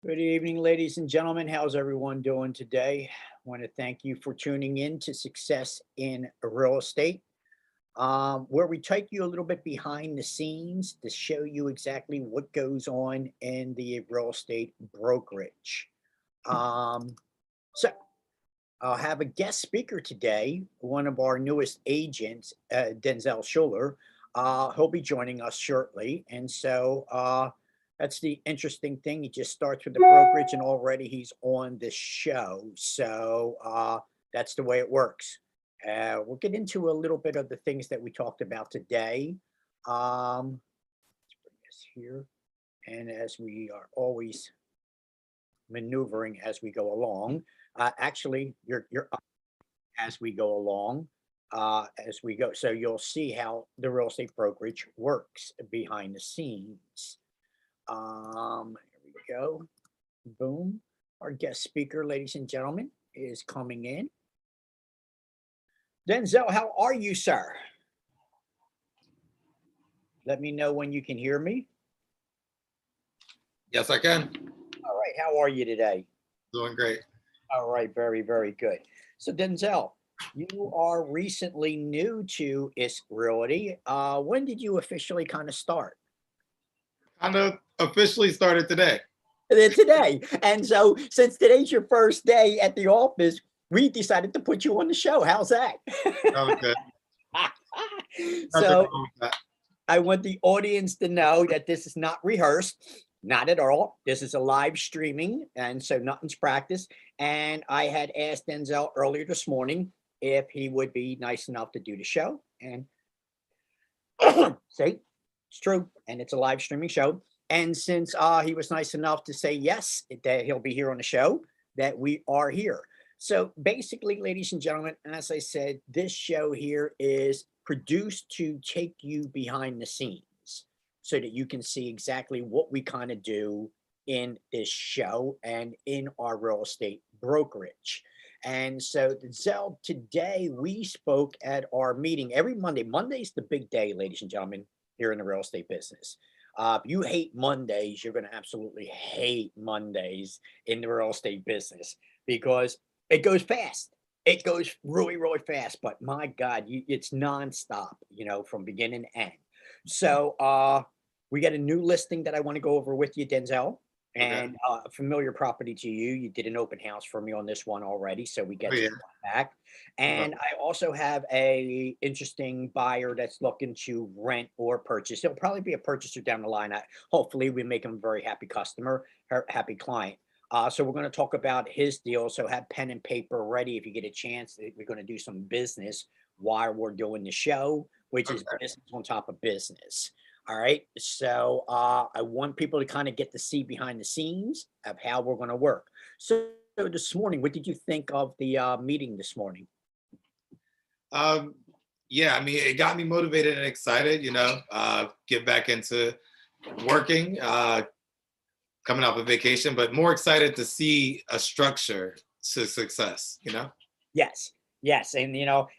Good evening, ladies and gentlemen. How's everyone doing today? I want to thank you for tuning in to Success in Real Estate, where we take you a little bit behind the scenes to show you exactly what goes on in the real estate brokerage. Um, so, I'll have a guest speaker today, one of our newest agents, Denzel Schuler. He'll be joining us shortly. That's the interesting thing. He just starts with the brokerage and already he's on the show. That's the way it works. We'll get into a little bit of the things that we talked about today. Let's bring this here. And as we are always maneuvering as we go along, actually, you're as we go along, as we go. So you'll see how the real estate brokerage works behind the scenes. Here we go. Boom. Our guest speaker, ladies and gentlemen, is coming in. Denzel, how are you, sir? Let me know when you can hear me. Yes, I can. All right. How are you today? Doing great. All right. Very, very good. So, Denzel, you are recently new to IS Realty. When did you officially kind of start? Kind of officially started today. Today. And so, since today's your first day at the office, we decided to put you on the show. How's that? That was good. Nothing So, wrong with that. I want the audience to know that this is not rehearsed, not at all. This is a live streaming, and so nothing's practiced. And I had asked Denzel earlier this morning if he would be nice enough to do the show. And see, it's true, and it's a live streaming show. And since he was nice enough to say yes, that he'll be here on the show, that we are here. So basically, ladies and gentlemen, as I said, this show here is produced to take you behind the scenes so that you can see exactly what we kind of do in this show and in our real estate brokerage. And so, Zell, today we spoke at our meeting every Monday. Monday's the big day, ladies and gentlemen, here in the real estate business. If you hate Mondays, you're going to absolutely hate Mondays in the real estate business because it goes fast. It goes really, really fast. But my God, it's nonstop, from beginning to end. So we got a new listing that I want to go over with you, Denzel, Okay. and a familiar property to you. You did an open house for me on this one already, so we Oh get yeah. you back. Well, And I also have a interesting buyer that's looking to rent or purchase. It'll probably be a purchaser down the line. Hopefully, we make him a very happy customer, happy client. So we're going to talk about his deal. So have pen and paper ready if you get a chance. We're going to do some business while we're doing the show, which is okay. business on top of business. All right. So I want people to kind of get to see behind the scenes of how we're going to work. So this morning, what did you think of the meeting this morning? Um, yeah, I mean, it got me motivated and excited. Get back into working, coming off a vacation, but more excited to see a structure to success. Yes. Yes. And,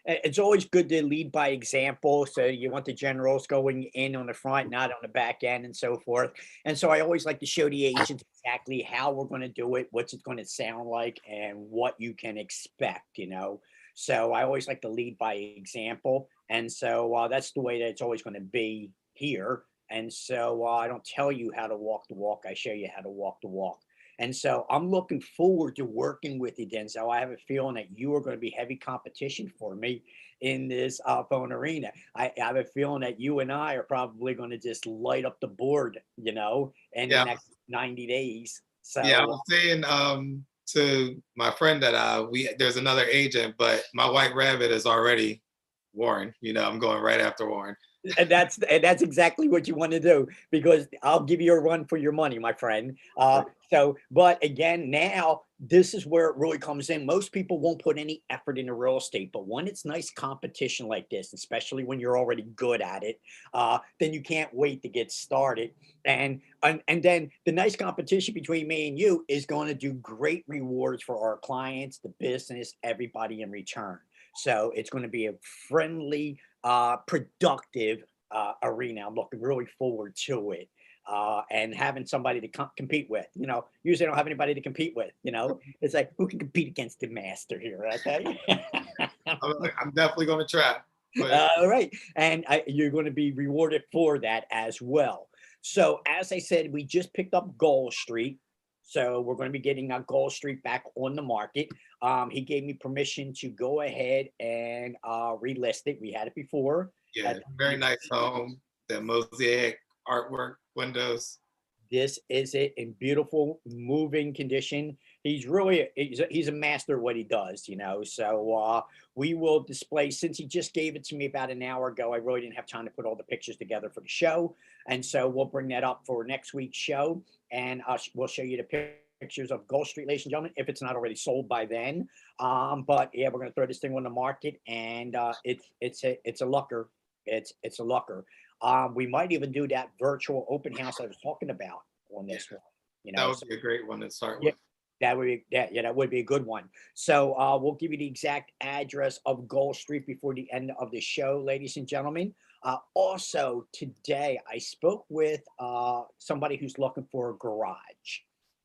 it's always good to lead by example. So you want the generals going in on the front, not on the back end and so forth. And so I always like to show the agents exactly how we're going to do it, what's it going to sound like, and what you can expect. So I always like to lead by example. And so that's the way that it's always going to be here. And so I don't tell you how to walk the walk, I show you how to walk the walk. And so I'm looking forward to working with you, Denzel. I have a feeling that you are going to be heavy competition for me in this phone arena. I have a feeling that you and I are probably going to just light up the board, in the Yeah, next 90 days. yeah. I So was saying to my friend that there's another agent, but my white rabbit is already Warren. I'm going right after Warren. and that's exactly what you want to do because I'll give you a run for your money, my friend. But again, now this is where it really comes in. Most people won't put any effort into real estate, but when it's nice competition like this, especially when you're already good at it, then you can't wait to get started. And then the nice competition between me and you is going to do great rewards for our clients, the business, everybody in return. So it's going to be a friendly productive arena. I'm looking really forward to it. and having somebody to compete with. Usually I don't have anybody to compete with. It's like, who can compete against the master here? Okay. I'm definitely going to try. But All right. And you're going to be rewarded for that as well. So, as I said, we just picked up Gold Street. So, we're going to be getting Gold Street back on the market. He gave me permission to go ahead and relist it. We had it before. yeah, very nice home. The mosaic artwork windows. This is it in beautiful moving condition. He's a master at what he does. So we will display, since he just gave it to me about an hour ago. I really didn't have time to put all the pictures together for the show, and so we'll bring that up for next week's show, and we'll show you the pictures of Gold Street, ladies and gentlemen, if it's not already sold by then. But yeah, we're going to throw this thing on the market, and it's a looker. It's a looker. We might even do that virtual open house I was talking about on this one. That would be a great one to start Yeah, with. that would be a good one. So we'll give you the exact address of Gold Street before the end of the show, ladies and gentlemen. Also, today I spoke with somebody who's looking for a garage.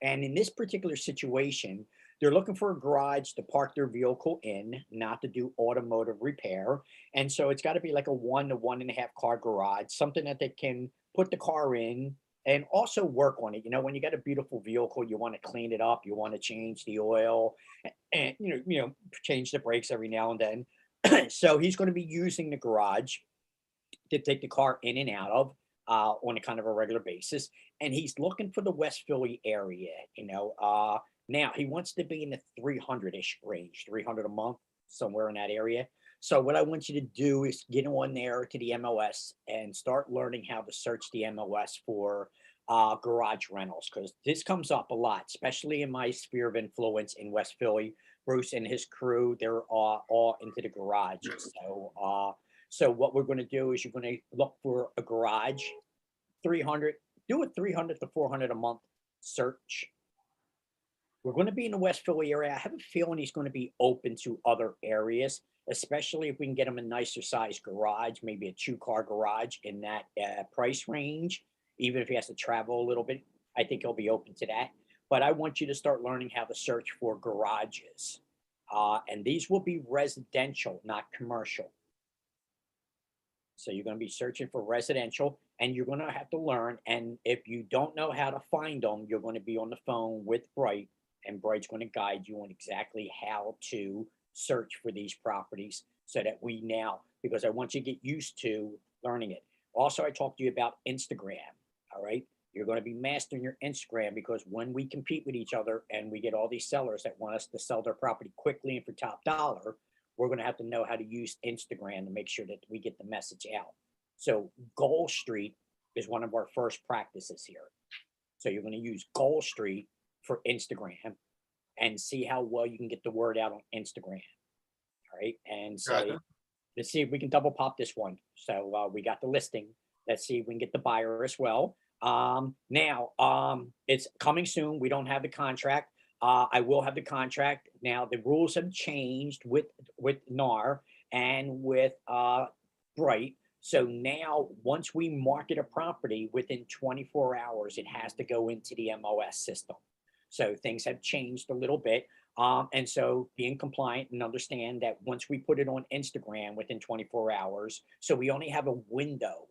And in this particular situation, they're looking for a garage to park their vehicle in, not to do automotive repair. And so it's got to be like a 1 to 1.5 car garage, something that they can put the car in and also work on it. When you got a beautiful vehicle, you want to clean it up, you want to change the oil, and change the brakes every now and then. So he's going to be using the garage to take the car in and out of on a kind of a regular basis. And he's looking for the West Philly area. Now he wants to be in the 300-ish range, 300 a month, somewhere in that area. So what I want you to do is get on there to the MLS and start learning how to search the MLS for garage rentals, because this comes up a lot, especially in my sphere of influence in West Philly. Bruce and his crew, they're all into the garages. So what we're going to do is you're going to look for a garage, 300, do a 300 to 400 a month search. We're going to be in the West Philly area. I have a feeling he's going to be open to other areas, especially if we can get him a nicer size garage, maybe a 2-car garage in that price range. Even if he has to travel a little bit, I think he'll be open to that. But I want you to start learning how to search for garages. And these will be residential, not commercial. So you're going to be searching for residential, and you're going to have to learn. And if you don't know how to find them, you're going to be on the phone with Bright, and Bright's going to guide you on exactly how to search for these properties, so that because I want you to get used to learning it. Also, I talked to you about Instagram. All right. You're going to be mastering your Instagram, because when we compete with each other and we get all these sellers that want us to sell their property quickly and for top dollar, we're going to have to know how to use Instagram to make sure that we get the message out. So Gold Street is one of our first practices here. So you're going to use Gold Street for Instagram and see how well you can get the word out on Instagram. All right. And so let's see if we can double pop this one. So we got the listing. Let's see if we can get the buyer as well. Now it's coming soon. We don't have the contract. I will have the contract. Now the rules have changed with NAR and with Bright. So now once we market a property, within 24 hours, it has to go into the MOS system. So things have changed a little bit. And so being compliant and understand that once we put it on Instagram within 24 hours, so we only have a window,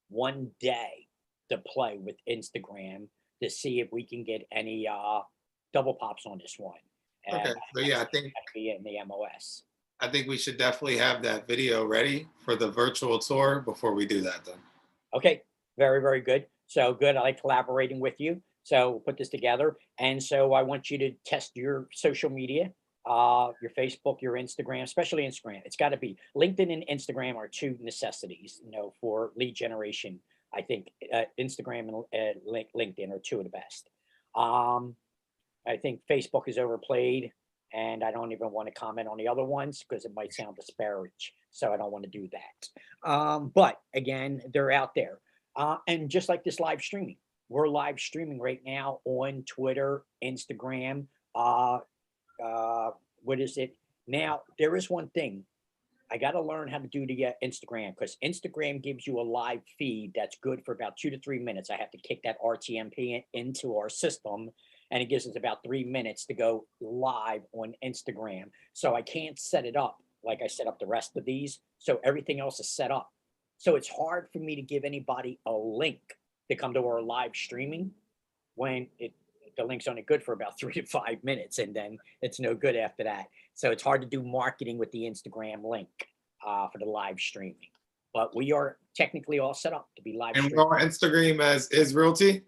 one day, to play with Instagram to see if we can get any double pops on this one. Okay. So yeah, I think be in the MOS. I think we should definitely have that video ready for the virtual tour before we do that then. Okay. Very, very good. So good. I like collaborating with you. So we'll put this together. And so I want you to test your social media, your Facebook, your Instagram, especially Instagram. It's got to be LinkedIn and Instagram are two necessities, for lead generation. I think Instagram and LinkedIn are two of the best. I think Facebook is overplayed, and I don't even want to comment on the other ones because it might sound disparage. So I don't want to do that. But again, they're out there. And just like this live streaming, we're live streaming right now on Twitter, Instagram. What is it? Now, there is one thing. I got to learn how to do the Instagram, because Instagram gives you a live feed that's good for about 2 to 3 minutes. I have to kick that RTMP into our system, and it gives us about 3 minutes to go live on Instagram. So I can't set it up like I set up the rest of these. So everything else is set up. So it's hard for me to give anybody a link to come to our live streaming when the link's only good for about 3 to 5 minutes, and then it's no good after that. So it's hard to do marketing with the Instagram link for the live streaming. But we are technically all set up to be live And streaming. we're on Instagram as Is Realty.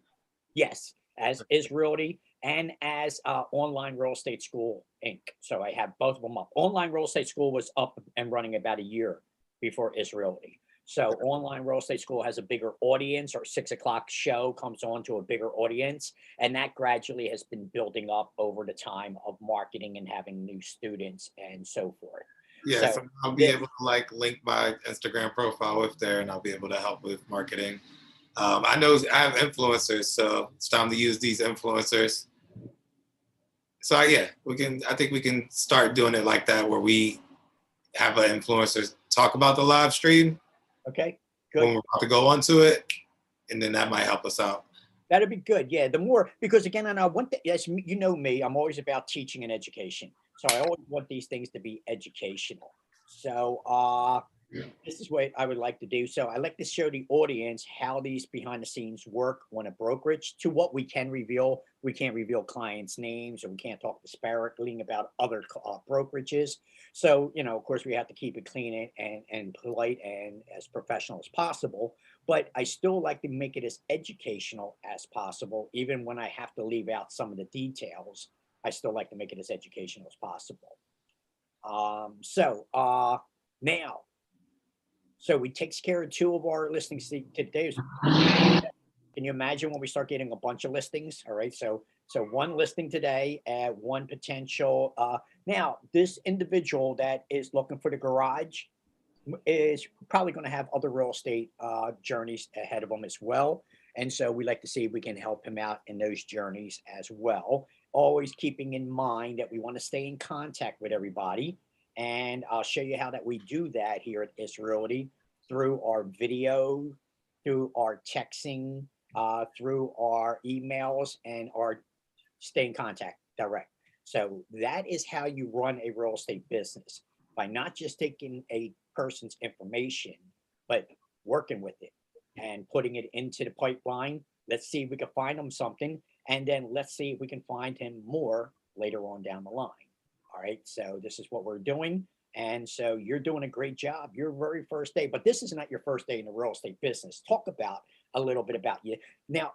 Yes, as is Realty and as Online Real Estate School Inc. So I have both of them up. Online Real Estate School was up and running about a year before is Realty. So Online Real Estate School has a bigger audience. Our 6 o'clock show comes on to a bigger audience. And that gradually has been building up over the time of marketing and having new students and so forth. Yeah, So so I'll be this- able to like link my Instagram profile with there, and I'll be able to help with marketing. I know I have influencers, so it's time to use these influencers. So yeah, we can. I think we can start doing it like that, where we have an influencer talk about the live stream Okay, when good. we're about to go onto it, and then that might help us out. That'd be good. Yeah, the more, because again, and I want the, as you know me, I'm always about teaching and education. So I always want these things to be educational. So this is what I would like to do. So I like to show the audience how these behind the scenes work on a brokerage. To what we can reveal, we can't reveal clients' names, or we can't talk disparagingly about other brokerages. So, you know, of course, we have to keep it clean and polite and as professional as possible. But I still like to make it as educational as possible, even when I have to leave out some of the details. I still like to make it as educational as possible. Now, so we takes care of two of our listings today. Can you imagine when we start getting a bunch of listings? All right, so one listing today at one potential. Now, this individual that is looking for the garage is probably going to have other real estate journeys ahead of him as well. And so we like to see if we can help him out in those journeys as well. Always keeping in mind that we want to stay in contact with everybody. And I'll show you how that we do that here at Is Realty through our video, through our texting, through our emails, and our stay in contact direct. So that is how you run a real estate business, by not just taking a person's information, but working with it and putting it into the pipeline. Let's see if we can find him something, and then let's see if we can find him more later on down the line. All right, so this is what we're doing. And so you're doing a great job your very first day, but this is not your first day in the real estate business. Talk about a little bit about you. Now,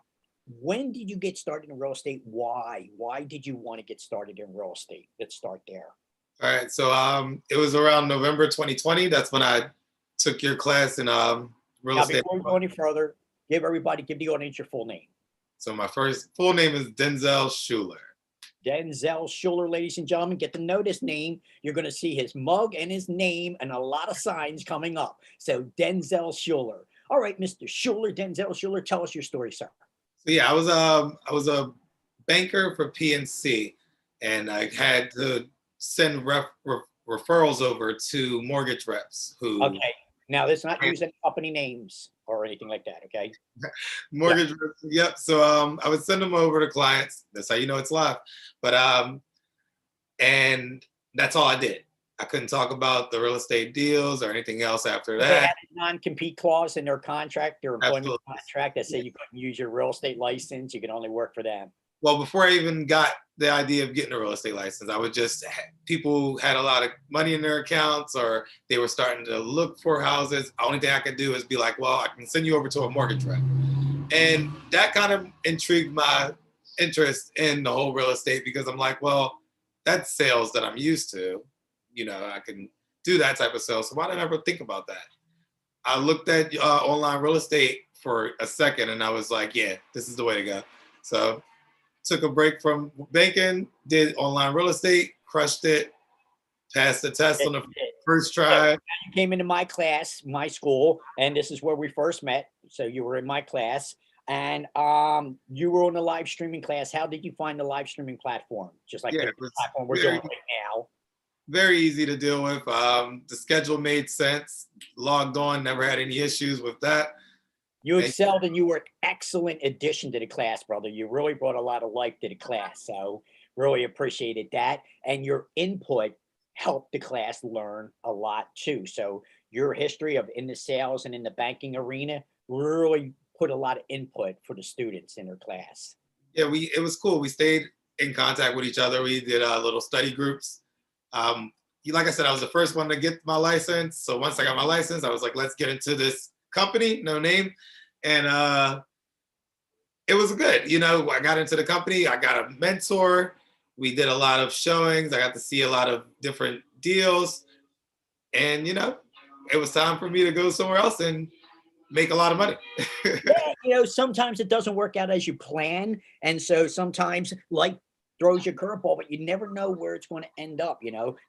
when did you get started in real estate? Why? Why did you want to get started in real estate? Let's start there. All right, so it was around November 2020. That's when I took your class in real Now, estate. before we go any further, give the audience your full name. So my first full name is Denzel Schuler. Denzel Schuler, ladies and gentlemen, get to know this name. You're going to see his mug and his name and a lot of signs coming up. So Denzel Schuler. All right, Mr. Schuler, Denzel Schuler, tell us your story, sir. So yeah, I was a banker for PNC, and I had to send referrals over to mortgage reps who Okay. Now, let's not use any company names or anything like that, okay? mortgage reps. Yep. So I would send them over to clients. That's how you know it's live. But and that's all I did. I couldn't talk about the real estate deals or anything else after They that. had a non-compete clause in their contract, their employment Absolutely. contract, that say you couldn't use your real estate license. You can only work for them. Well, before I even got the idea of getting a real estate license, I would just, people had a lot of money in their accounts, or they were starting to look for houses. The only thing I could do is be like, well, I can send you over to a mortgage rep. And that kind of intrigued my interest in the whole real estate, because I'm like, well, that's sales that I'm used to. You know, I can do that type of sales. So why did I ever think about that? I looked at online real estate for a second, and I was like, yeah, this is the way to go. So took a break from banking, did online real estate, crushed it, passed the test on the first try. You came into my class, my school, and this is where we first met. So you were in my class, and you were on the live streaming class. How did you find the live streaming platform? Just like Yeah, the it was platform we're doing right now. very easy to deal with. The schedule made sense. Logged on, never had any issues with that. You And excelled and you were excellent addition to the class, brother. You really brought a lot of life to the class. So really appreciated that. And your input helped the class learn a lot too. So your history of in the sales and in the banking arena really put a lot of input for the students in their class. yeah, it was cool. We stayed in contact with each other. We did little study groups. Um, like I said, I was the first one to get my license. So once I got my license, I was like, let's get into this company, no name. And it was good. You know, I got into the company, I got a mentor. We did a lot of showings. I got to see a lot of different deals. And, you know, it was time for me to go somewhere else and make a lot of money. Yeah, sometimes it doesn't work out as you plan. And so sometimes life throws you a curveball, but you never know where it's going to end up.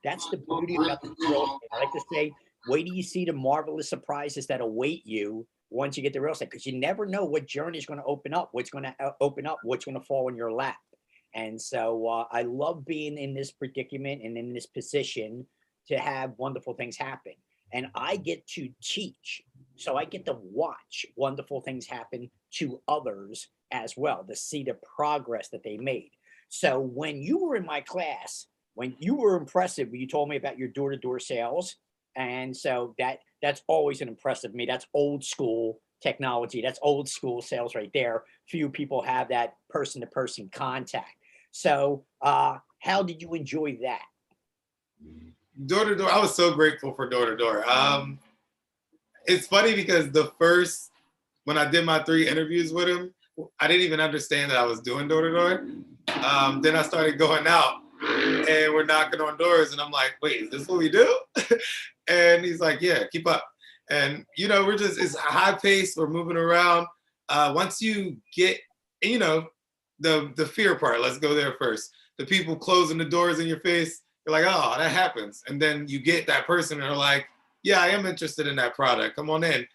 That's the beauty about the real estate. I like to say, wait till you see the marvelous surprises that await you once you get the real estate, because you never know what journey is going to open up, what's going to open up, what's going to fall in your lap. And so I love being in this predicament and in this position to have wonderful things happen. And I get to teach. So I get to watch wonderful things happen to others as well, to see the progress that they made. So when you were in my class, when you were impressive, when you told me about your door-to-door sales, and so that's always an impressive me. That's old school technology. That's old school sales right there. Few people have that person-to-person contact. So how did you enjoy that? Door to door, I was so grateful for door to door. It's funny because when I did my 3 interviews with him, I didn't even understand that I was doing door to door. Then I started going out and we're knocking on doors and I'm like, wait, is this what we do? And he's like, yeah, keep up. And, it's high pace. We're moving around. Once you get, the fear part, let's go there first. The people closing the doors in your face, you're like, oh, that happens. And then you get that person and they're like, yeah, I am interested in that product. Come on in.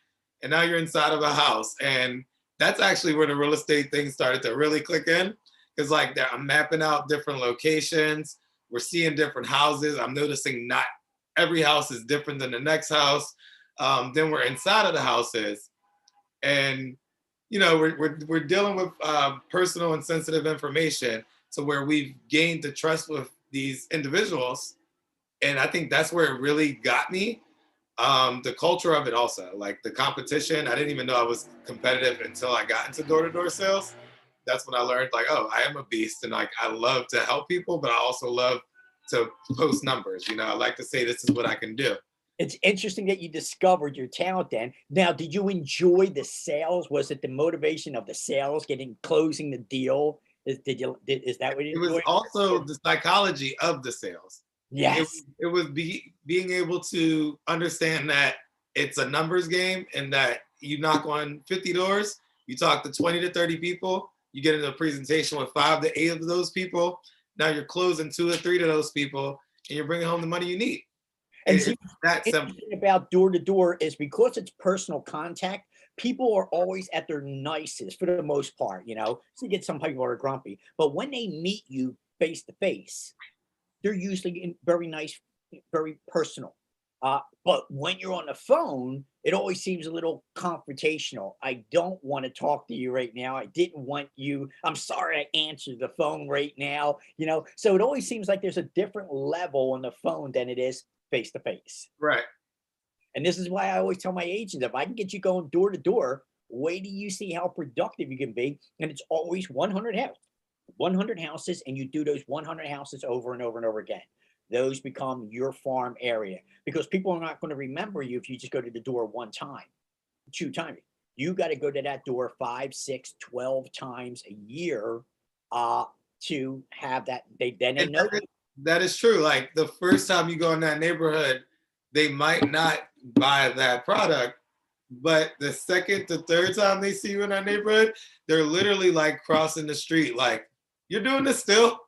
And now you're inside of a house. And that's actually where the real estate thing started to really click in. Because I'm mapping out different locations. We're seeing different houses. I'm noticing not every house is different than the next house. Then we're inside of the houses. And, we're dealing with personal and sensitive information. So where we've gained the trust with these individuals. And I think that's where it really got me. The culture of it also, like the competition. I didn't even know I was competitive until I got into door-to-door sales. That's when I learned oh, I am a beast and I love to help people, but I also love to post numbers. I like to say this is what I can do. It's interesting that you discovered your talent then. Now, did you enjoy the sales? Was it the motivation of the sales, closing the deal? Is that what you enjoyed? It was also the psychology of the sales. Yes. It was being able to understand that it's a numbers game and that you knock on 50 doors, you talk to 20 to 30 people, you get into a presentation with 5 to 8 of those people. Now you're closing 2 or 3 to those people and you're bringing home the money you need. And see, that simple. About door to door is because it's personal contact, people are always at their nicest for the most part, So you get some people are grumpy, but when they meet you face to face, they're usually very nice, very personal. But when you're on the phone, it always seems a little confrontational. I don't want to talk to you right now. I didn't want you. I'm sorry I answered the phone right now. So it always seems like there's a different level on the phone than it is face to face. Right. And this is why I always tell my agents, if I can get you going door to door, wait till you see how productive you can be. And it's always 100 houses, and you do those 100 houses over and over and over again. Those become your farm area because people are not going to remember you if you just go to the door one time, 2 times. You got to go to that door 5, 6, 12 times a year to have that. They know. That is true. Like the first time you go in that neighborhood, they might not buy that product, but the second to third time they see you in that neighborhood, they're literally like crossing the street, like, you're doing this still?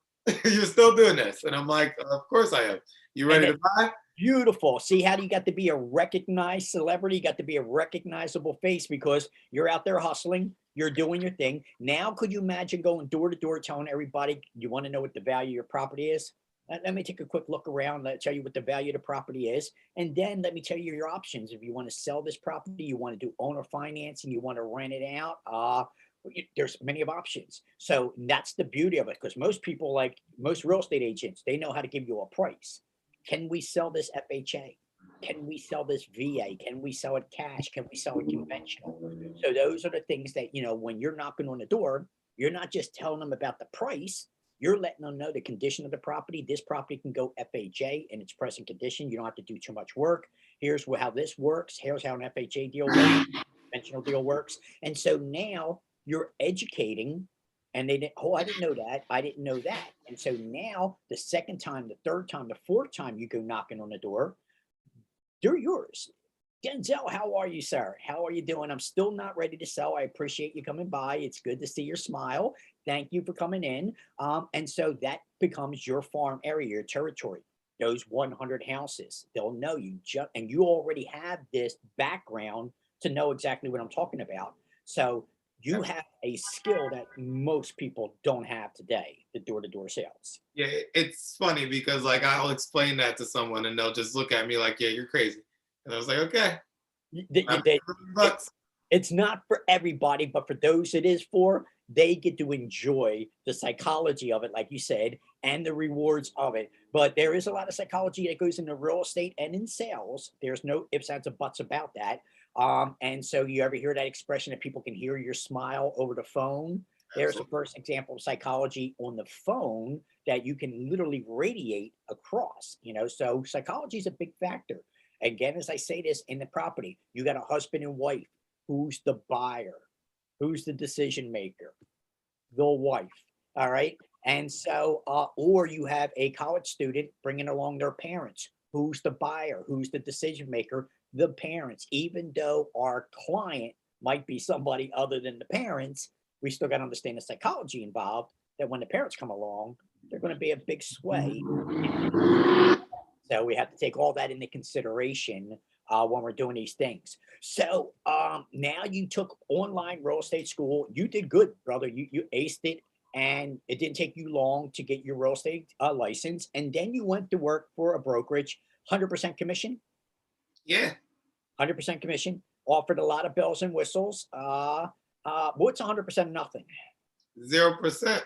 You're still doing this? And I'm like, of course I am. You ready to buy? Beautiful. See how you got to be a recognized celebrity? You got to be a recognizable face because you're out there hustling. You're doing your thing. Now, could you imagine going door to door telling everybody you want to know what the value of your property is? Let me take a quick look around, let tell you what the value of the property is, and then let me tell you your options. If you want to sell this property, you want to do owner financing, you want to rent it out, there's many of options. So that's the beauty of it, because most people, like most real estate agents, they know how to give you a price. Can we sell this FHA? Can we sell this VA? Can we sell it cash? Can we sell it conventional? So those are the things that, when you're knocking on the door, you're not just telling them about the price, you're letting them know the condition of the property. This property can go FHA in its present condition. You don't have to do too much work. Here's how this works. Here's how an FHA deal works, conventional deal works. And so now you're educating, and they didn't, oh, I didn't know that. I didn't know that. And so now the second time, the third time, the fourth time you go knocking on the door, they're yours. Denzel, how are you, sir? How are you doing? I'm still not ready to sell. I appreciate you coming by. It's good to see your smile. Thank you for coming in. And so that becomes your farm area, your territory. Those 100 houses, they'll know you, and you already have this background to know exactly what I'm talking about. So you have a skill that most people don't have today, the door-to-door sales. Yeah, it's funny because like I'll explain that to someone and they'll just look at me like, yeah, you're crazy. And I was like, okay. It's not for everybody, but for those it is for, they get to enjoy the psychology of it, like you said, and the rewards of it. But there is a lot of psychology that goes into real estate and in sales. There's no ifs, ands, or buts about that. And so you ever hear that expression that people can hear your smile over the phone? There's the first example of psychology on the phone that you can literally radiate across, so psychology is a big factor. Again, as I say this in the property, you got a husband and wife. Who's the buyer? Who's the decision maker? The wife. All right. And so, or you have a college student bringing along their parents. Who's the buyer? Who's the decision maker? The parents. Even though our client might be somebody other than the parents, we still got to understand the psychology involved, that when the parents come along, they're going to be a big sway. So we have to take all that into consideration when we're doing these things. So now you took online real estate school. You did good, brother. You aced it, and it didn't take you long to get your real estate license. And then you went to work for a brokerage, 100% commission. Yeah, 100% commission. Offered a lot of bells and whistles. What's 100% nothing? 0%.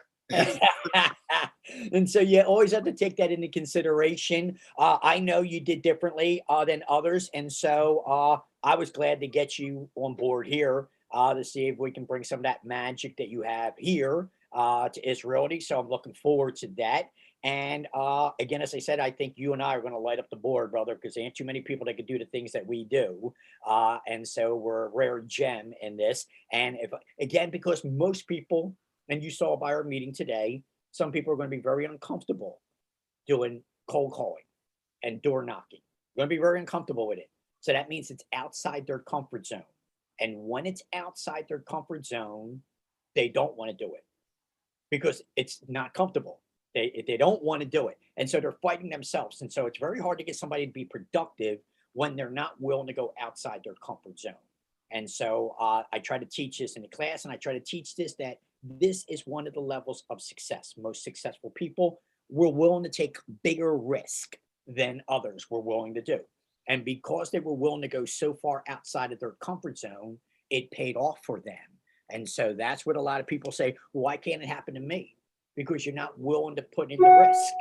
And so you always have to take that into consideration. I know you did differently than others. And so I was glad to get you on board here to see if we can bring some of that magic that you have here to Israeli. So I'm looking forward to that. And again, as I said, I think you and I are going to light up the board, brother, because there ain't too many people that can do the things that we do. And so we're a rare gem in this. And again, because most people, and you saw by our meeting today, some people are going to be very uncomfortable doing cold calling and door knocking. They're going to be very uncomfortable with it. So that means it's outside their comfort zone. And when it's outside their comfort zone, they don't want to do it because it's not comfortable. They don't want to do it. And so they're fighting themselves. And so it's very hard to get somebody to be productive when they're not willing to go outside their comfort zone. And so I try to teach this in the class, and I try to teach this, that this is one of the levels of success. Most successful people were willing to take bigger risk than others were willing to do. And because they were willing to go so far outside of their comfort zone, it paid off for them. And so that's what a lot of people say, well, why can't it happen to me? Because you're not willing to put in the risk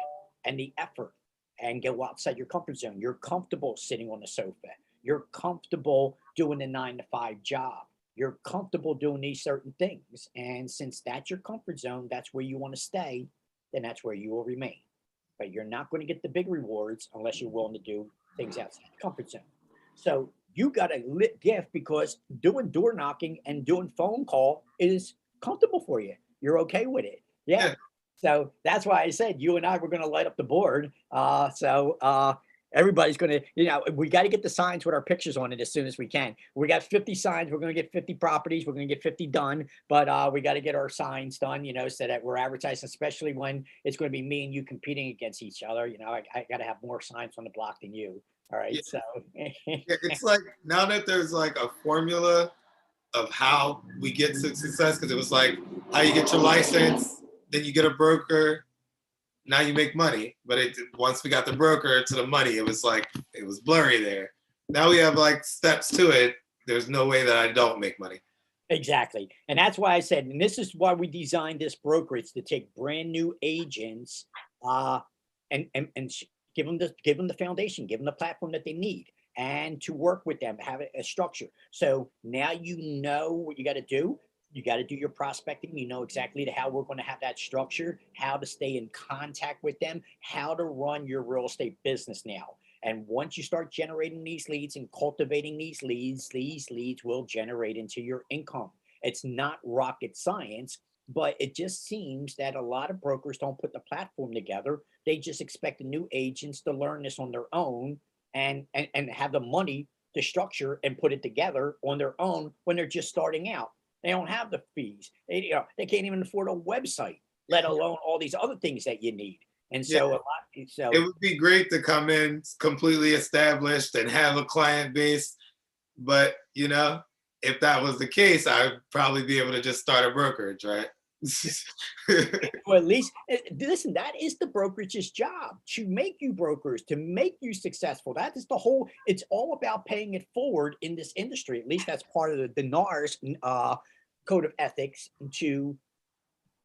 and the effort and go outside your comfort zone. You're comfortable sitting on the sofa. You're comfortable doing a 9-to-5 job. You're comfortable doing these certain things. And since that's your comfort zone, that's where you want to stay, then that's where you will remain. But you're not going to get the big rewards unless you're willing to do things outside the comfort zone. So you got a lit gift because doing door knocking and doing phone call is comfortable for you. You're okay with it. Yeah. So that's why I said you and I were going to light up the board. Everybody's going to, we got to get the signs with our pictures on it as soon as we can. We got 50 signs. We're going to get 50 properties. We're going to get 50 done, but we got to get our signs done, so that we're advertising, especially when it's going to be me and you competing against each other. I got to have more signs on the block than you. All right. Yeah. So It's like now that there's like a formula of how we get to success, because it was like how you get your license, then you get a broker, now you make money. But once we got the broker to the money, it was like, it was blurry there. Now we have like steps to it. There's no way that I don't make money. Exactly. And that's why I said, and this is why we designed this brokerage to take brand new agents and give them the foundation, give them the platform that they need, and to work with them, have a structure. So now you know what you got to do. You got to do your prospecting. You know exactly how we're going to have that structure, how to stay in contact with them, how to run your real estate business now. And once you start generating these leads and cultivating these leads will generate into your income. It's not rocket science, but it just seems that a lot of brokers don't put the platform together. They just expect the new agents to learn this on their own and have the money to structure and put it together on their own when they're just starting out. They don't have the fees. They can't even afford a website, let alone all these other things that you need. And so it would be great to come in completely established and have a client base. But, you know, if that was the case, I'd probably be able to just start a brokerage, right? Or at least listen, that is the brokerage's job, to make you brokers, to make you successful. That is the whole, it's all about paying it forward in this industry. At least that's part of the NAR's code of ethics, to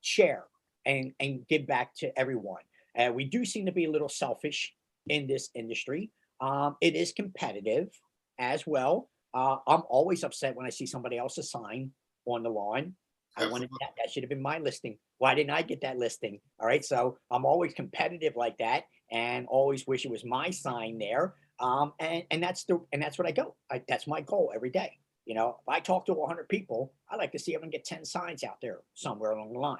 share and give back to everyone. We do seem to be a little selfish in this industry. It is competitive as well. I'm always upset when I see somebody else's sign on the lawn. I wanted that should have been my listing. Why didn't I get that listing? All right. So I'm always competitive like that, and always wish it was my sign there. And that's what I go. That's my goal every day. You know, if I talk to 100 people, I like to see if I can get 10 signs out there somewhere along the line.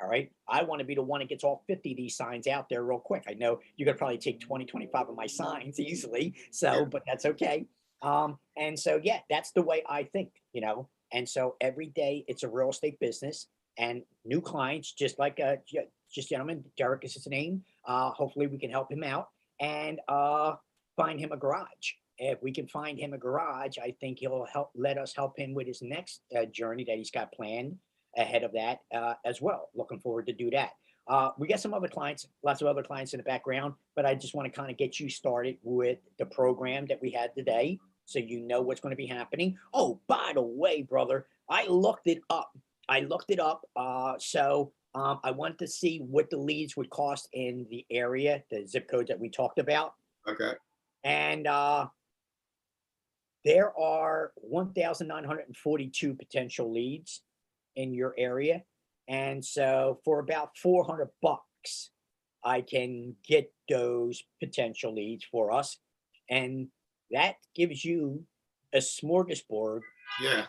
All right. I want to be the one that gets all 50 of these signs out there real quick. I know you could probably take 20, 25 of my signs easily. So, but that's okay. And so, yeah, that's the way I think, you know. And so every day it's a real estate business, and new clients, just like just gentleman, Derek is his name. Hopefully we can help him out and find him a garage. If we can find him a garage, I think he'll let us help him with his next journey that he's got planned ahead of that as well. Looking forward to do that. We got some other clients, lots of other clients in the background, but I just want to kind of get you started with the program that we had today, so you know what's going to be happening. Oh, by the way, brother, I looked it up. I wanted to see what the leads would cost in the area, the zip code that we talked about. Okay. And there are 1,942 potential leads in your area. And so for about $400, I can get those potential leads for us. And that gives you a smorgasbord, Yeah.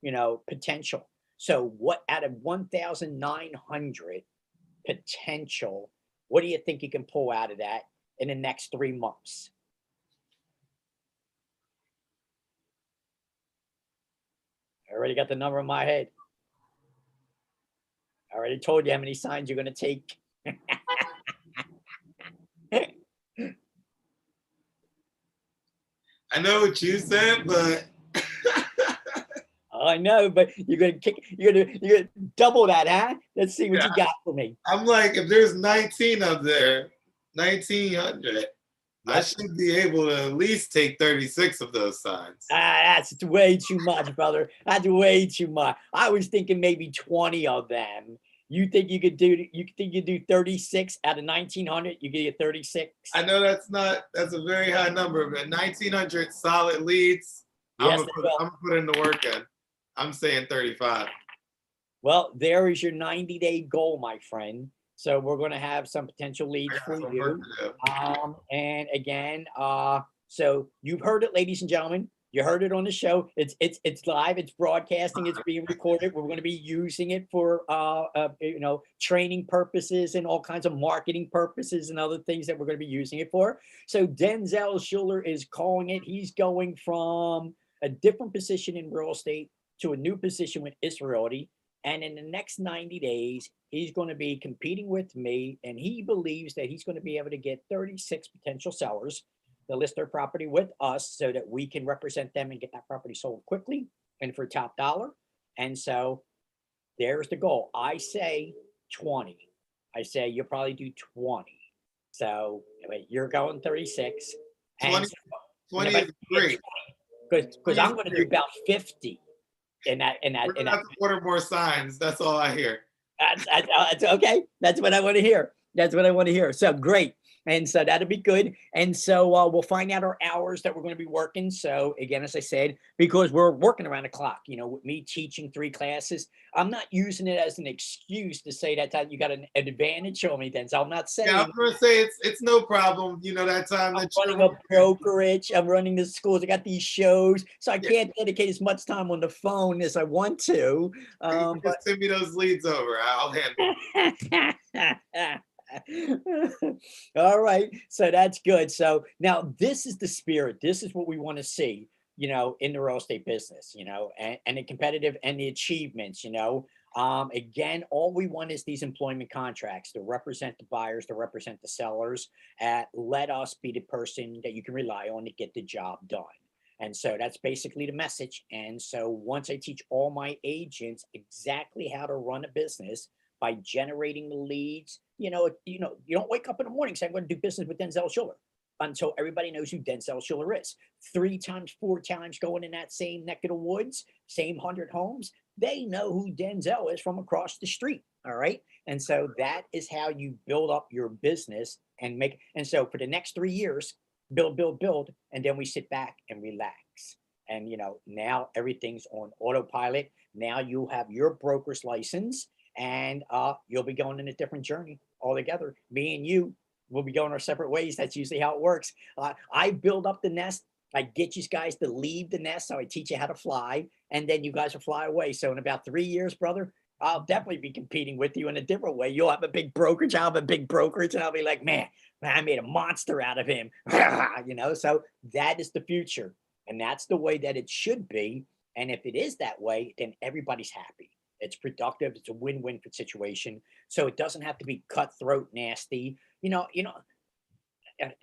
you know, potential. So what out of 1,900 potential, what do you think you can pull out of that in the next 3 months? I already got the number in my head. I already told you how many signs you're going to take. I know what you said, but I know, but you're gonna double that, huh? Let's see what you got for me. I'm like, if there's 19 up there, 1,900, I should be able to at least take 36 of those signs. That's way too much, brother. That's way too much. I was thinking maybe 20 of them. You think you could do? You think you do 36 out of 1,900? You get 36. I know that's a very high number, but 1,900 solid leads. Yes, I'm gonna put in the work in. I'm saying 35. Well, there is your 90-day goal, my friend. So we're going to have some potential leads for you. And again, so you've heard it, ladies and gentlemen. You heard it on the show. It's live. It's broadcasting. It's being recorded. We're going to be using it for you know, training purposes and all kinds of marketing purposes and other things that we're going to be using it for. So Denzel Schuler is calling it. He's going from a different position in real estate to a new position with Israeli. And in the next 90 days, he's going to be competing with me. And he believes that he's going to be able to get 36 potential sellers to list their property with us so that we can represent them and get that property sold quickly and for top dollar. And so there's the goal. I say 20. I say you'll probably do 20. So wait, you're going 36. And 20, so, 20 is great. because 20 is I'm going to do great. about 50 We're in gonna that. have to order more signs. That's all I hear. That's okay. That's what I want to hear. That's what I want to hear. So great. And so that'll be good. And so we'll find out our hours that we're going to be working. So again, as I said, because we're working around the clock, with me teaching 3 classes, I'm not using it as an excuse to say that you got an advantage on me, Denzel. I'm not Yeah, I saying was gonna say it's no problem. That time I'm that you're running a working. brokerage. I'm running the schools. I got these shows, so I Yeah, can't dedicate as much time on the phone as I want to. you can But just send me those leads over. I'll handle all right. So that's good. So now this is the spirit. This is what we want to see, in the real estate business, and the competitive and the achievements, again, all we want is these employment contracts to represent the buyers, to represent the sellers. Let us be the person that you can rely on to get the job done. And so that's basically the message. And so once I teach all my agents exactly how to run a business by generating the leads, you don't wake up in the morning saying I'm going to do business with Denzel Schiller until everybody knows who Denzel Schiller is. 3 times, 4 times going in that same neck of the woods, same 100 homes, they know who Denzel is from across the street. All right. And so that is how you build up your business and make. And so for the next 3 years, build, build, build. And then we sit back and relax. And, now everything's on autopilot. Now you have your broker's license and you'll be going in a different journey altogether. Me and you will be going our separate ways. That's usually how it works. I build up the nest. I get you guys to leave the nest. So I teach you how to fly, and then you guys will fly away. So in about 3 years, brother, I'll definitely be competing with you in a different way. You'll have a big brokerage. I'll have a big brokerage, and I'll be like, man, I made a monster out of him. So that is the future. And that's the way that it should be. And if it is that way, then everybody's happy. It's productive. It's a win-win situation. So it doesn't have to be cutthroat, nasty. I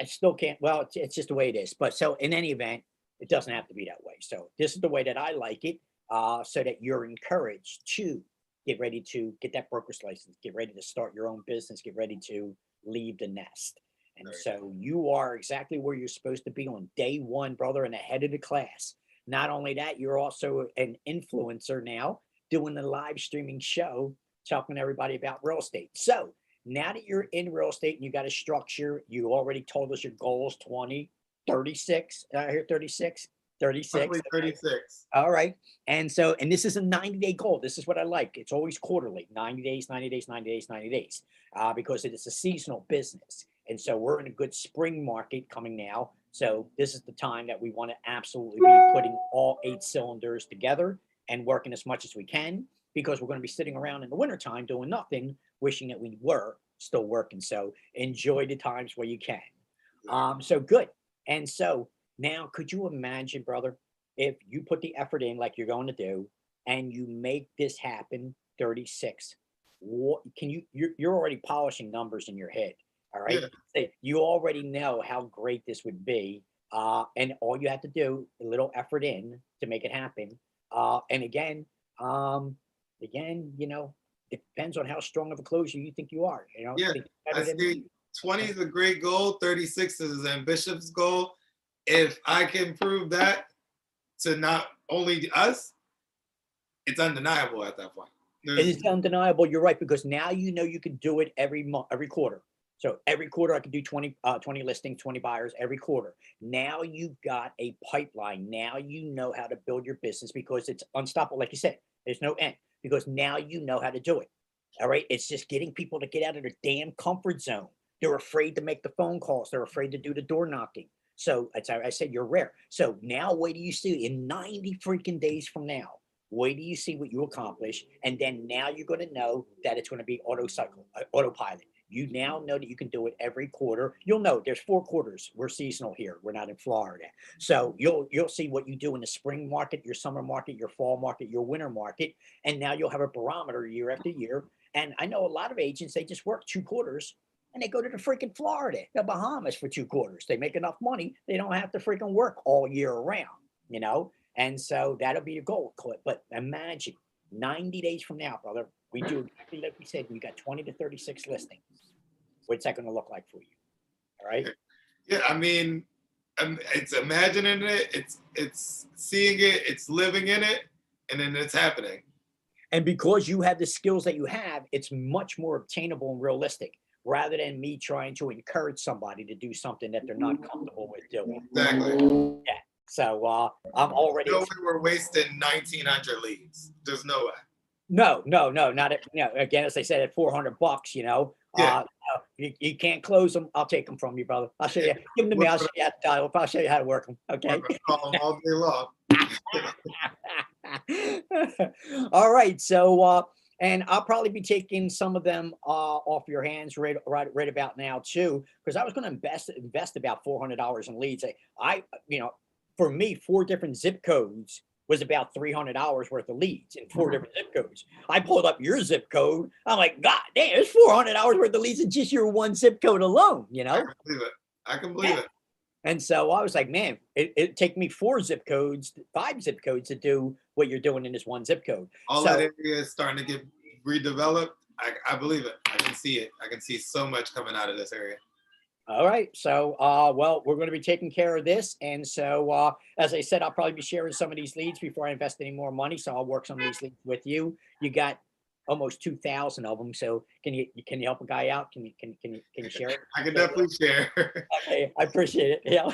still can't. Well, it's just the way it is. But so in any event, it doesn't have to be that way. So this is the way that I like it, so that you're encouraged to get ready to get that broker's license, get ready to start your own business, get ready to leave the nest. And it. so you are exactly where you're supposed to be on day one, brother, and ahead of the class. Not only that, you're also an influencer now, doing the live streaming show, talking to everybody about real estate. So now that you're in real estate and you got a structure, you already told us your goals 20, 36. I hear 36, 36. Roughly 36. All right. And so, and this is a 90-day goal. This is what I like. It's always quarterly, 90 days, 90 days, 90 days, 90 days, because it is a seasonal business. And so we're in a good spring market coming now. So this is the time that we want to absolutely be putting all 8 cylinders together and working as much as we can, because we're going to be sitting around in the wintertime doing nothing, wishing that we were still working. So enjoy the times where you can. So good. And so now, could you imagine, brother, if you put the effort in like you're going to do, and you make this happen, 36? What can you're already polishing numbers in your head. All right. Yeah, You already know how great this would be. And all you have to do, a little effort in to make it happen. And again, it depends on how strong of a closer you think you are. yeah. Think I better than see me. 20 is a great goal. 36 is an ambitious goal. If I can prove that to not only us, it's undeniable at that point. It There's, is undeniable. You're right, because now you can do it every month, every quarter. So every quarter I can do 20 listings, 20 buyers every quarter. Now you've got a pipeline. Now you know how to build your business because it's unstoppable. Like you said, there's no end, because now you know how to do it. All right. It's just getting people to get out of their damn comfort zone. They're afraid to make the phone calls. They're afraid to do the door knocking. So that's how I said you're rare. So now wait do you see in 90 freaking days from now? Wait do you see what you accomplish, and then now you're going to know that it's going to be autopilot. You now know that you can do it every quarter. You'll know there's 4 quarters. We're seasonal here. We're not in Florida, so you'll see what you do in the spring market, your summer market, your fall market, your winter market, and now you'll have a barometer year after year. And I know a lot of agents, they just work 2 quarters and they go to the freaking Florida, the Bahamas for 2 quarters. They make enough money. They don't have to freaking work all year around, you know? And so that'll be your goal, Clip. But imagine 90 days from now, brother, We do exactly like we said, we got 20 to 36 listings. What's that going to look like for you? All right. Yeah, I mean, it's imagining it, it's seeing it, it's living in it, and then it's happening. And because you have the skills that you have, it's much more obtainable and realistic rather than me trying to encourage somebody to do something that they're not comfortable with doing. Exactly. Yeah. So I'm already No way we're wasting 1,900 leads. There's no way. no, no, no, not at, again, as I said, at $400, Yeah. you can't close them. I'll take them from you, brother. I'll show you. Give them to me. I'll show you how to dial. I'll show you how to work them. We're Okay. gonna call them all day long. All right. So, and I'll probably be taking some of them off your hands right about now too, because I was going to invest about $400 in leads. For me, 4 different zip codes was about $300 worth of leads in 4 different zip codes. I pulled up your zip code. I'm like, God damn, there's $400 worth of leads in just your one zip code alone. I can believe it. I can believe it. And so I was like, man, it'd take me 5 zip codes to do what you're doing in this one zip code. All So, that area is starting to get redeveloped. I believe it. I can see it. I can see so much coming out of this area. all right. So, well, we're going to be taking care of this. And so, as I said, I'll probably be sharing some of these leads before I invest any more money. So I'll work some of these leads with you. You got almost 2,000 of them. So can you help a guy out? Can you share it? I can definitely share. Okay, I appreciate it. Yeah.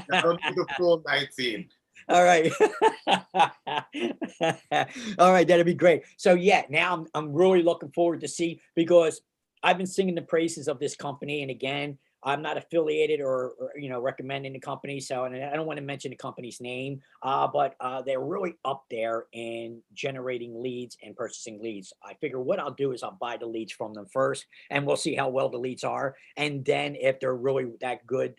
I don't need the full 19. All right. All right, that'd be great. So yeah, now I'm really looking forward to see, because I've been singing the praises of this company, and again, I'm not affiliated or recommending the company, so, and I don't want to mention the company's name, but they're really up there in generating leads and purchasing leads. I figure what I'll do is I'll buy the leads from them first, and we'll see how well the leads are, and then if they're really that good,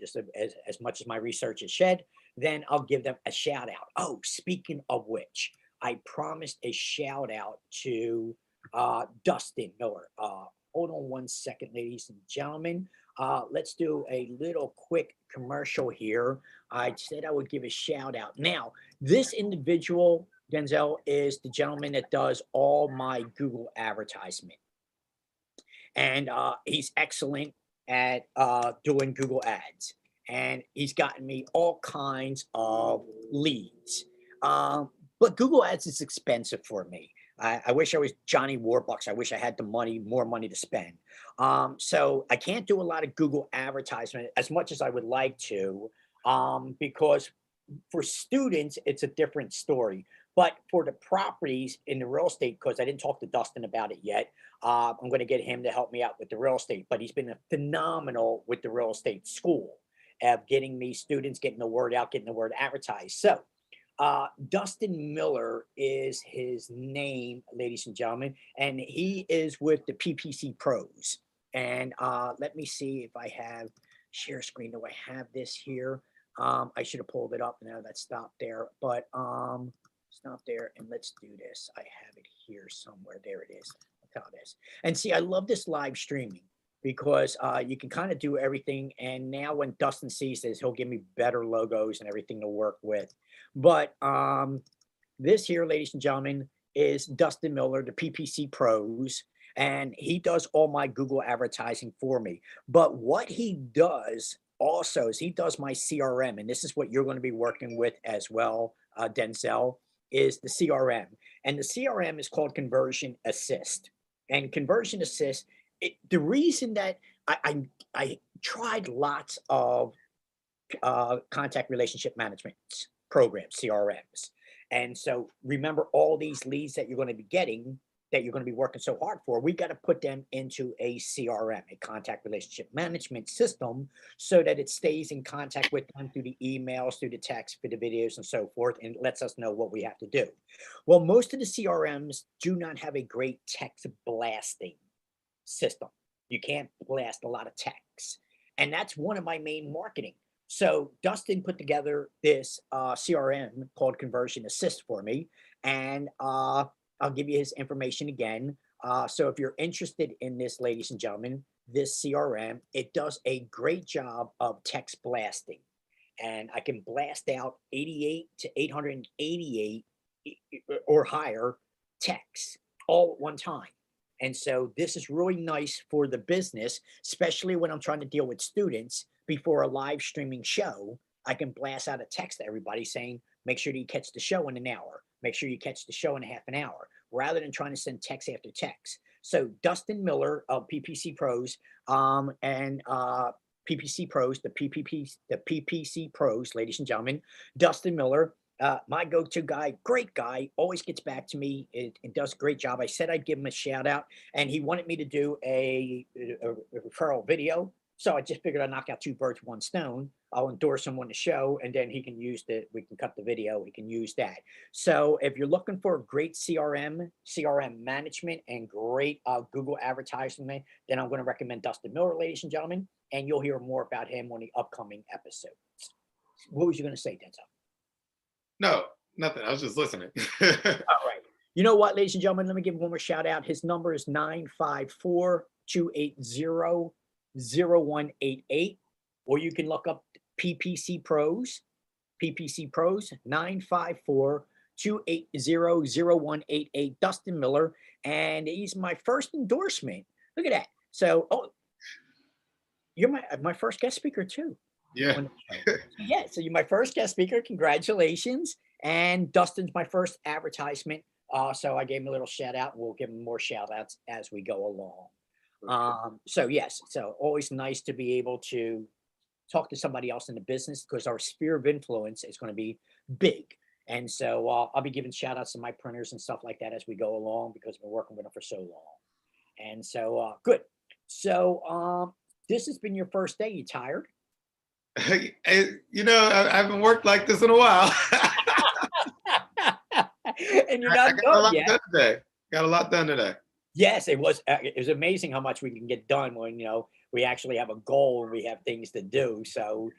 as much as my research has shed, then I'll give them a shout out. Oh, speaking of which, I promised a shout out to Dustin Miller. Hold on one second, ladies and gentlemen. Let's do a little quick commercial here. I said I would give a shout out. Now, this individual, Denzel, is the gentleman that does all my Google advertisement. And he's excellent at doing Google ads. And he's gotten me all kinds of leads. But Google ads is expensive for me. I wish I was Johnny Warbucks. I wish I had the money, more money to spend. So I can't do a lot of Google advertisement as much as I would like to, because for students, it's a different story. But for the properties in the real estate, because I didn't talk to Dustin about it yet, I'm going to get him to help me out with the real estate. But he's been phenomenal with the real estate school of getting me students, getting the word out, getting the word advertised. So Dustin Miller is his name, ladies and gentlemen, and he is with the PPC Pros. And let me see if I have share screen. Do I have this here? I should have pulled it up. Now that stopped there, but stop there and let's do this. I have it here somewhere. There it is. Look how it is. And see, I love this live streaming because you can kind of do everything. And now when Dustin sees this, he'll give me better logos and everything to work with. But this here, ladies and gentlemen, is Dustin Miller, the PPC Pros, and he does all my Google advertising for me. But what he does also is he does my CRM, and this is what you're going to be working with as well, Denzel, is the CRM. And the CRM is called Conversion Assist. And Conversion Assist, the reason that I tried lots of contact relationship management programs, CRMs. And so remember all these leads that you're going to be getting, that you're going to be working so hard for, we got to put them into a CRM, a contact relationship management system, so that it stays in contact with them through the emails, through the text, through the videos, and so forth, and lets us know what we have to do. Well, most of the CRMs do not have a great text blasting system. You can't blast a lot of text. And that's one of my main marketing. So Dustin put together this CRM called Conversion Assist for me. And I'll give you his information again. So if you're interested in this, ladies and gentlemen, this CRM, it does a great job of text blasting. And I can blast out 88 to 888 or higher texts all at one time. And so this is really nice for the business, especially when I'm trying to deal with students before a live streaming show. I can blast out a text to everybody saying, make sure you catch the show in an hour. Make sure you catch the show in a half an hour, rather than trying to send text after text. So Dustin Miller of PPC Pros and PPC Pros, the PPC Pros, ladies and gentlemen, Dustin Miller, my go-to guy, great guy, always gets back to me and does a great job. I said I'd give him a shout out, and he wanted me to do a referral video. So I just figured I'd knock out two birds, one stone. I'll endorse him on the show, and then he can use we can cut the video. He can use that. So if you're looking for a great CRM management, and great Google advertisement, then I'm going to recommend Dustin Miller, ladies and gentlemen, and you'll hear more about him on the upcoming episodes. What was you going to say, Denzel? No, nothing. I was just listening. All right. You know what, ladies and gentlemen, let me give him one more shout out. His number is 954-280-0188, or you can look up PPC Pros, 954-280-0188, Dustin Miller, and he's my first endorsement. Look at that. So, you're my first guest speaker too. Yeah. Yeah, so you're my first guest speaker. Congratulations. And Dustin's my first advertisement. So I gave him a little shout out, and we'll give him more shout outs as we go along. So yes, so always nice to be able to talk to somebody else in the business, because our sphere of influence is going to be big. And so I'll be giving shout outs to my printers and stuff like that as we go along, because I've been working with them for so long. And so good. So this has been your first day. You tired? You know, I haven't worked like this in a while. And you're not done yet. Got a lot done today. Yes, it was amazing how much we can get done when, we actually have a goal and we have things to do. So,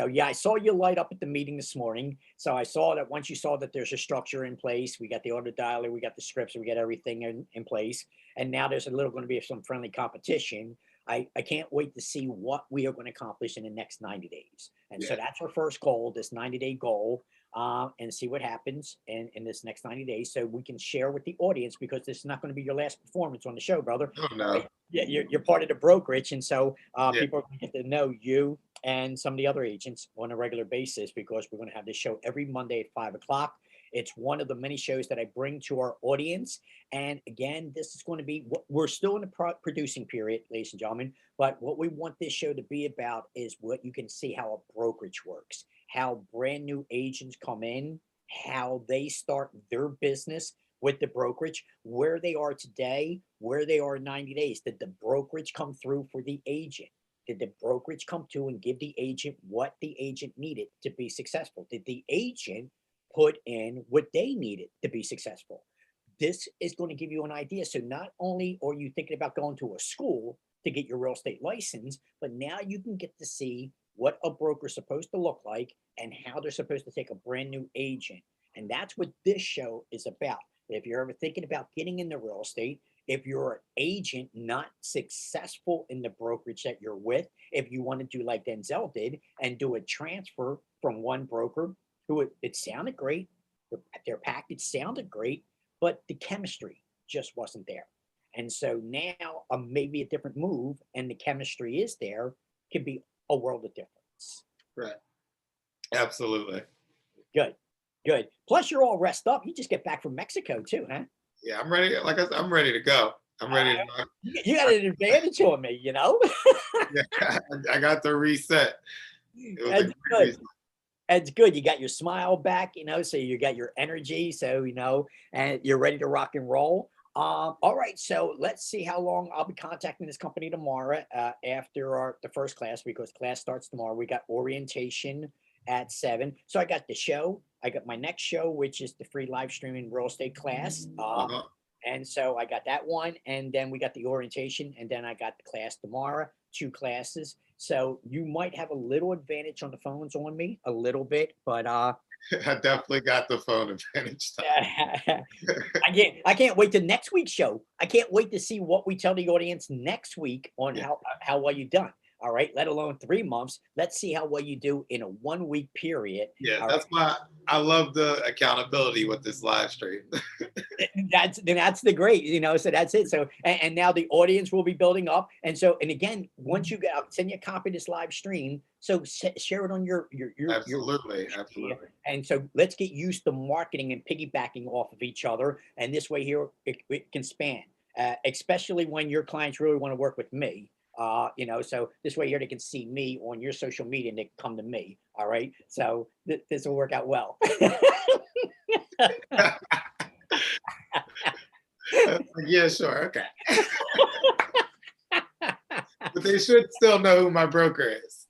yeah, I saw you light up at the meeting this morning. So I saw that once you saw that there's a structure in place, we got the order dialer, we got the scripts, we got everything in place. And now there's going to be some friendly competition. I can't wait to see what we are going to accomplish in the next 90 days. And so that's our first goal, this 90-day goal, and see what happens in this next 90 days, so we can share with the audience, because this is not going to be your last performance on the show, brother. Oh, no. Yeah, you're part of the brokerage. And so people are going to get to know you and some of the other agents on a regular basis, because we're going to have this show every Monday at 5 o'clock. It's one of the many shows that I bring to our audience. And again, this is going to be, we're still in the producing period, ladies and gentlemen, but what we want this show to be about is what you can see how a brokerage works, how brand new agents come in, how they start their business with the brokerage, where they are today, where they are in 90 days. Did the brokerage come through for the agent? Did the brokerage come to and give the agent what the agent needed to be successful? Did the agent put in what they needed to be successful? This is going to give you an idea. So not only are you thinking about going to a school to get your real estate license, but now you can get to see what a broker is supposed to look like and how they're supposed to take a brand new agent. And that's what this show is about. If you're ever thinking about getting into real estate, if you're an agent not successful in the brokerage that you're with, if you want to do like Denzel did and do a transfer from one broker who it sounded great, their package sounded great, but the chemistry just wasn't there. And so now maybe a different move, and the chemistry is there, can be a world of difference. Right. Absolutely. Good. Plus, you're all rested up. You just get back from Mexico too, huh? Yeah, I'm ready. Like I said, I'm ready to go. I'm ready to go. You got an advantage on me, Yeah, I got the reset. That's good. It's good. You got your smile back, so you got your energy. So, and you're ready to rock and roll. All right. So let's see how long I'll be contacting this company tomorrow after the first class, because class starts tomorrow. We got orientation at 7. So I got the show. I got my next show, which is the free live streaming real estate class. And so I got that one. And then we got the orientation. And then I got the class tomorrow, 2 classes. So you might have a little advantage on the phones on me, a little bit, but I definitely got the phone advantage. I can't wait to next week's show. I can't wait to see what we tell the audience next week on how well you've done. all right, let alone 3 months. Let's see how well you do in a 1 week period. Yeah, All right. that's why I love the accountability with this live stream. That's the great, so that's it. So and now the audience will be building up. And so, and again, once you get, I'll send you a copy of this live stream. So share it on your Absolutely, social media. absolutely. And so let's get used to marketing and piggybacking off of each other. And this way here, it can span, especially when your clients really want to work with me. So this way here they can see me on your social media and they can come to me. All right. So this will work out well. Yeah, sure, okay. But they should still know who my broker is.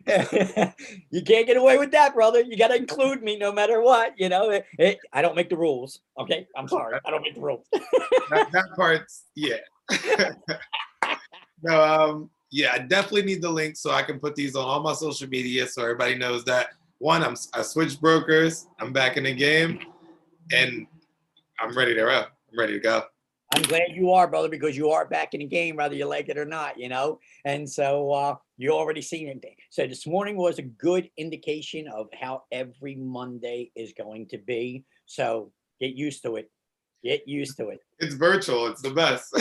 You can't get away with that, brother. You got to include me no matter what. I don't make the rules. Okay, I'm sorry, I don't make the rules. That part's, yeah. No, yeah, I definitely need the link so I can put these on all my social media so everybody knows that one, I switched brokers, I'm back in the game, and I'm ready to roll. I'm ready to go. I'm glad you are, brother, because you are back in the game, whether you like it or not, And so you already seen it. So this morning was a good indication of how every Monday is going to be. So get used to it. Get used to it. It's virtual. It's the best.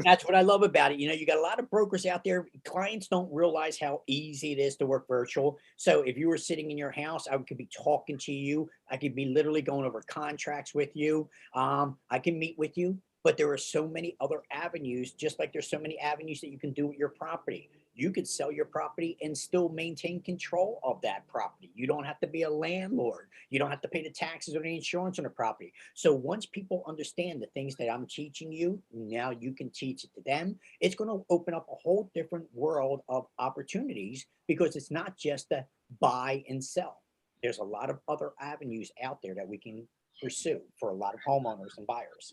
That's what I love about it. You got a lot of brokers out there. Clients don't realize how easy it is to work virtual. So if you were sitting in your house, I could be talking to you. I could be literally going over contracts with you. I can meet with you. But there are so many other avenues, just like there's so many avenues that you can do with your property. You could sell your property and still maintain control of that property. You don't have to be a landlord. You don't have to pay the taxes or the insurance on the property. So once people understand the things that I'm teaching you, now you can teach it to them. It's going to open up a whole different world of opportunities because it's not just a buy and sell. There's a lot of other avenues out there that we can pursue for a lot of homeowners and buyers.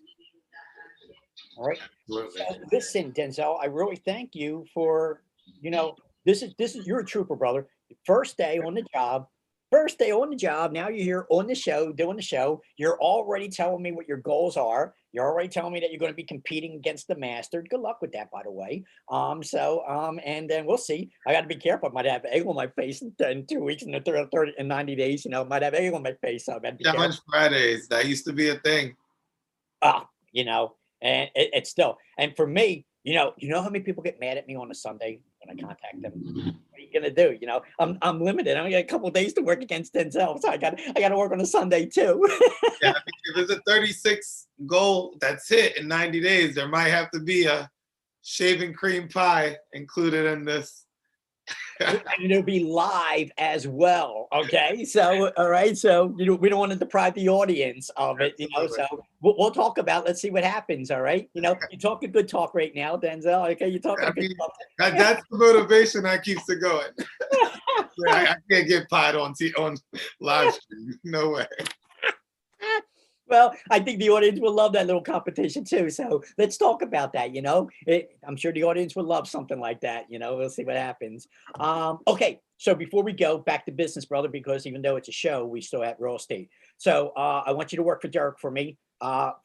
All right. Absolutely. So listen, Denzel, I really thank you for, this is you're a trooper, brother. First day on the job. First day on the job. Now you're here on the show, doing the show. You're already telling me what your goals are. You're already telling me that you're going to be competing against the master. Good luck with that, by the way. And then we'll see. I got to be careful. I might have egg on my face in 2 weeks, in the 30 and 90 days. Might have egg on my face. So I got to be careful. Challenge Fridays. That used to be a thing. And it's still, and for me, how many people get mad at me on a Sunday when I contact them? What are you gonna do? I'm limited. I only got a couple of days to work against Denzel, so I got to work on a Sunday too. Yeah, if there's a 36 goal that's hit in 90 days, there might have to be a shaving cream pie included in this. And it'll be live as well. Okay. So, all right. So, we don't want to deprive the audience of it, so we'll talk about, let's see what happens. All right. You're talking good talk right now, Denzel. Okay. You're talking good talk. That's the motivation that keeps it going. I can't get pied on live stream. No way. Well, I think the audience will love that little competition too. So let's talk about that. I'm sure the audience would love something like that. We'll see what happens. Okay. So before we go back to business, brother, because even though it's a show, we still have real estate. So I want you to work for Derek for me.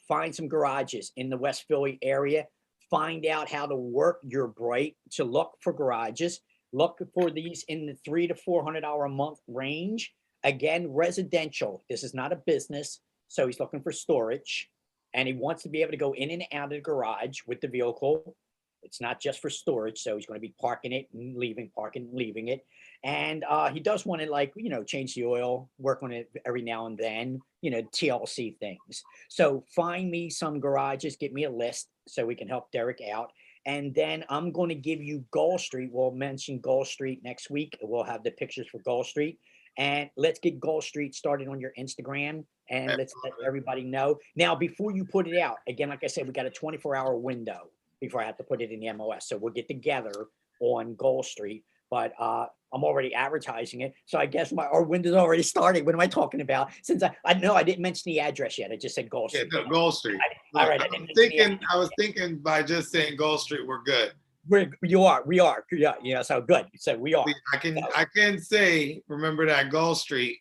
Find some garages in the West Philly area. Find out how to work your Bright to look for garages. Look for these in the $300 to $400 a month range. Again, residential. This is not a business. So he's looking for storage and he wants to be able to go in and out of the garage with the vehicle. It's not just for storage. So he's going to be parking it and leaving, parking and leaving it. And he does want to change the oil, work on it every now and then, TLC things. So find me some garages, get me a list so we can help Derek out. And then I'm going to give you Gul Street. We'll mention Gul Street next week. We'll have the pictures for Gul Street. And let's get Gul Street started on your Instagram and let's let everybody know. Now, before you put it out, again, like I said, we got a 24-hour window before I have to put it in the MOS. So we'll get together on Gul Street, but I'm already advertising it. So I guess our window's already started. What am I talking about? Since I know I didn't mention the address yet. I just said Gul Street. Yeah, no, Gul Street. All right. I was thinking by just saying Gul Street, we're good. We are. Yeah. So good. So we are. I can say, remember that Gul Street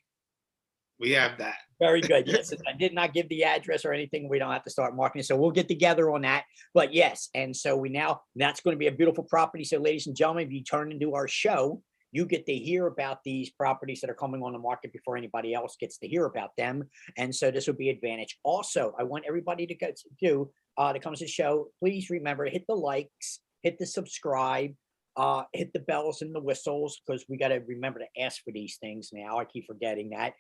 We have that. Very good. Yes, I did not give the address or anything. We don't have to start marketing. So we'll get together on that. But yes, and so that's going to be a beautiful property. So ladies and gentlemen, if you turn into our show, you get to hear about these properties that are coming on the market before anybody else gets to hear about them. And so this will be advantage. Also, I want everybody to that comes to the show, please remember to hit the likes, hit the subscribe, hit the bells and the whistles, because we got to remember to ask for these things now. I keep forgetting that.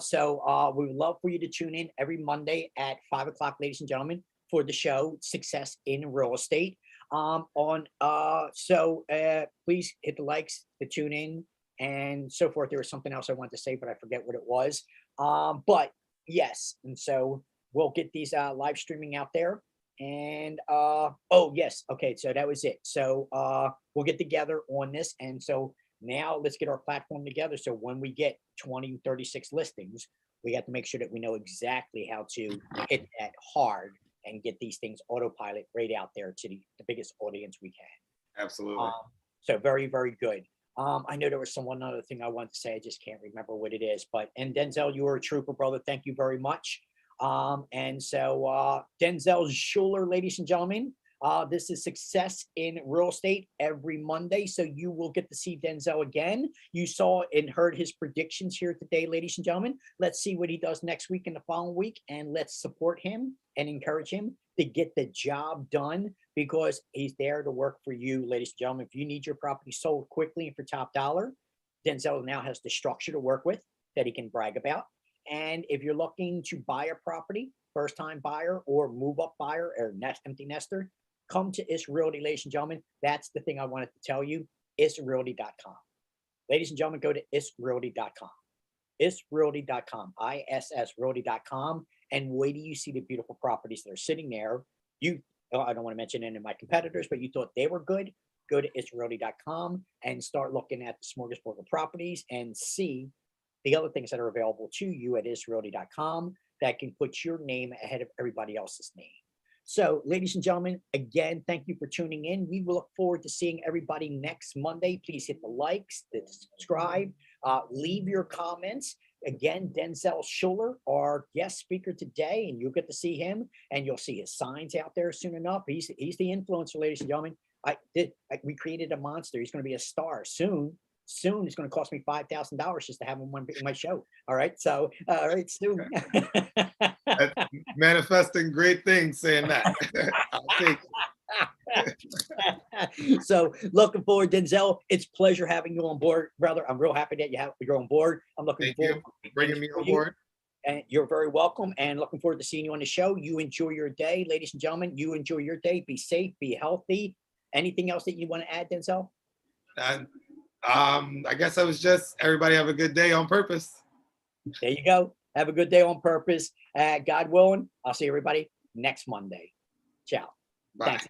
So we would love for you to tune in every Monday at 5 o'clock, ladies and gentlemen, for the show Success in Real Estate. Please hit the likes to tune in and so forth. There was something else I wanted to say, but I forget what it was. But yes, and so we'll get these live streaming out there. And oh yes, okay, so that was it. So we'll get together on this, and so now let's get our platform together, so when we get 36 listings, we have to make sure that we know exactly how to hit that hard and get these things autopilot right out there to the biggest audience we can. Absolutely. So very, very good. I know there was one other thing I wanted to say, I just can't remember what it is, and Denzel, you were a trooper, brother. Thank you very much. And so Denzel Schuler, ladies and gentlemen, this is Success in Real Estate every Monday. So you will get to see Denzel again. You saw and heard his predictions here today, ladies and gentlemen. Let's see what he does next week and the following week, and let's support him and encourage him to get the job done, because he's there to work for you, ladies and gentlemen. If you need your property sold quickly and for top dollar, Denzel now has the structure to work with that he can brag about. And if you're looking to buy a property, first time buyer or move up buyer or empty nester, come to IS Realty, ladies and gentlemen. That's the thing I wanted to tell you, isrealty.com. Ladies and gentlemen, go to isrealty.com. isrealty.com, ISSrealty.com, and wait till you see the beautiful properties that are sitting there. I don't want to mention any of my competitors, but you thought they were good, go to isrealty.com and start looking at the smorgasbord of properties and see the other things that are available to you at isrealty.com that can put your name ahead of everybody else's name. So, ladies and gentlemen, again, thank you for tuning in. We will look forward to seeing everybody next Monday. Please hit the likes, the subscribe, leave your comments. Again, Denzel Schuler, our guest speaker today, and you'll get to see him, and you'll see his signs out there soon enough. He's the influencer, ladies and gentlemen. We created a monster. He's going to be a star soon. Soon, it's going to cost me $5,000 just to have him on my show. All right, so all right, soon. Manifesting great things, saying that. I'll take it. So looking forward, Denzel. It's a pleasure having you on board, brother. I'm real happy that you're on board. I'm looking forward to bringing me on board. And you're very welcome, and looking forward to seeing you on the show. You enjoy your day, ladies and gentlemen. You enjoy your day. Be safe, be healthy. Anything else that you want to add, Denzel? I guess I was just, everybody have a good day on purpose. There you go. Have a good day on purpose. God willing, I'll see everybody next Monday. Ciao. Bye. Thanks.